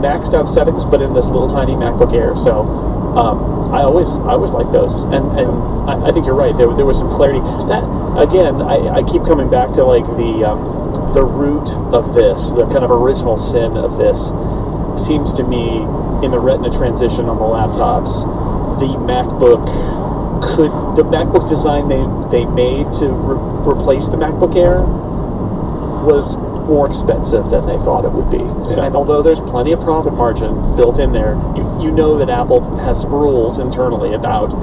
maxed out settings, but in this little tiny MacBook Air. So I always like those, and I think you're right. There was some clarity. That again, I keep coming back to like the root of this, the kind of original sin of this, seems to me in the Retina transition on the laptops. The MacBook design they made to replace the MacBook Air was more expensive than they thought it would be. Yeah. And although there's plenty of profit margin built in there, you know that Apple has some rules internally about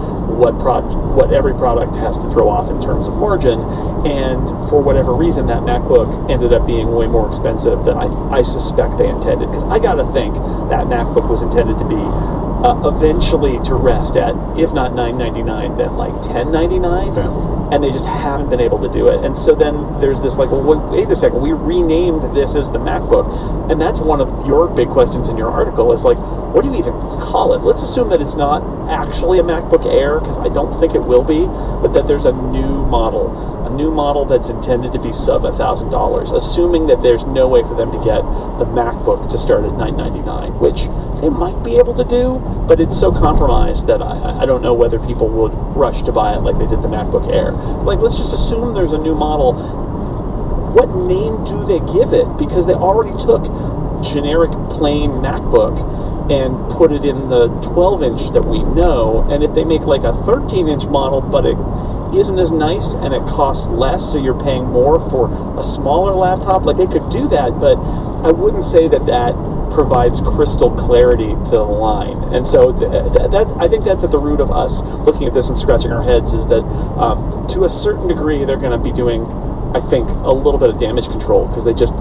what every product has to throw off in terms of margin, and for whatever reason that MacBook ended up being way more expensive than I suspect they intended, because I gotta think that MacBook was intended to be eventually to rest at, if not $999, then like $1099. Yeah. And they just haven't been able to do it. And so then there's this like, well, wait a second, we renamed this as the MacBook. And that's one of your big questions in your article, is like, what do you even call it? Let's assume that it's not actually a MacBook Air, because I don't think it will be, but that there's a new model that's intended to be sub $1,000, assuming that there's no way for them to get the MacBook to start at $999, which they might be able to do, but it's so compromised that I don't know whether people would rush to buy it like they did the MacBook Air. Like, let's just assume there's a new model. What name do they give it? Because they already took generic plain MacBook and put it in the 12-inch that we know, and if they make like a 13-inch model, but it isn't as nice and it costs less, so you're paying more for a smaller laptop, like they could do that, but I wouldn't say that provides crystal clarity to the line. And so that I think that's at the root of us looking at this and scratching our heads, is that to a certain degree they're going to be doing, I think, a little bit of damage control, because they just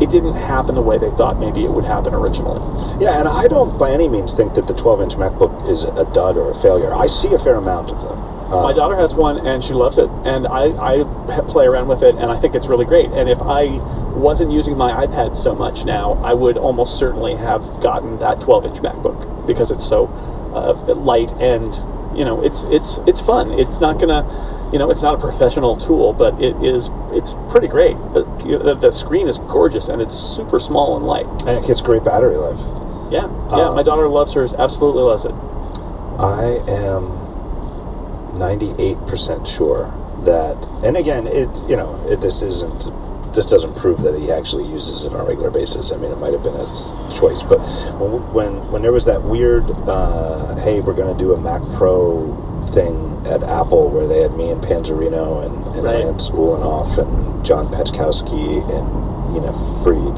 it didn't happen the way they thought maybe it would happen originally. Yeah, and I don't by any means think that the 12-inch MacBook is a dud or a failure. I see a fair amount of them. My daughter has one and she loves it, and I play around with it, and I think it's really great. And if I wasn't using my iPad so much now, I would almost certainly have gotten that 12-inch MacBook, because it's so light, and it's fun. It's not gonna, it's not a professional tool, but it's pretty great. The screen is gorgeous, and it's super small and light, and it gets great battery life. Yeah, my daughter loves hers, absolutely loves it. I am 98% sure that, and again, this doesn't prove that he actually uses it on a regular basis. I mean, it might have been his choice, but when there was that weird, hey, we're going to do a Mac Pro thing at Apple, where they had me and Panzerino and right. Lance Ulanoff and John Peczkowski and Ina Fried.